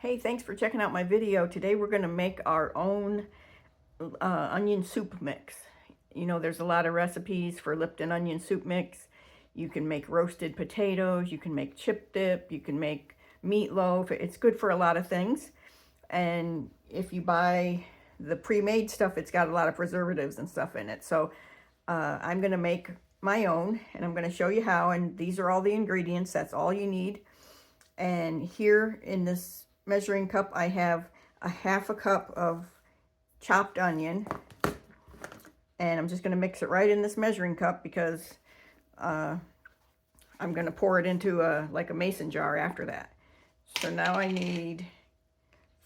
Hey, thanks for checking out my video. Today we're going to make our own onion soup mix. You know, there's a lot of recipes for Lipton onion soup mix. You can make roasted potatoes, you can make chip dip, you can make meatloaf. It's good for a lot of things. And if you buy the pre-made stuff, it's got a lot of preservatives and stuff in it. So I'm going to make my own, and I'm going to show you how. And these are all the ingredients. That's all you need. And here in this measuring cup, I have a half a cup of chopped onion. And I'm just going to mix it right in this measuring cup because I'm going to pour it into like a mason jar after that. So now I need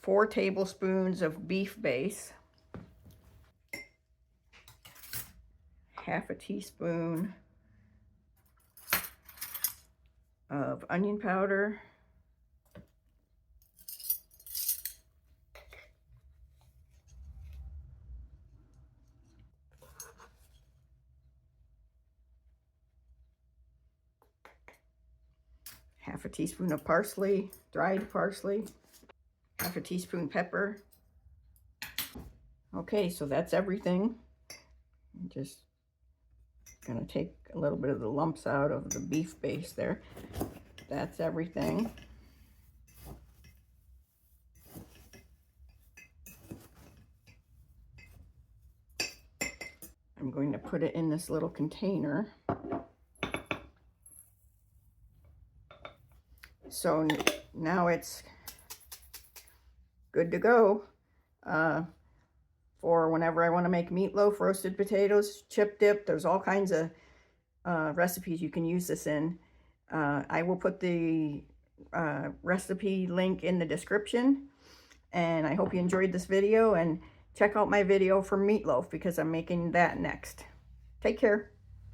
4 tablespoons of beef base, half a teaspoon of onion powder, half a teaspoon of parsley, dried parsley, half a teaspoon pepper. Okay, so that's everything. I'm just gonna take a little bit of the lumps out of the beef base there. That's everything. I'm going to put it in this little container. So now it's good to go for whenever I want to make meatloaf, roasted potatoes, chip dip. There's all kinds of recipes you can use this in. I will put the recipe link in the description, and I hope you enjoyed this video, and check out my video for meatloaf because I'm making that next. Take care.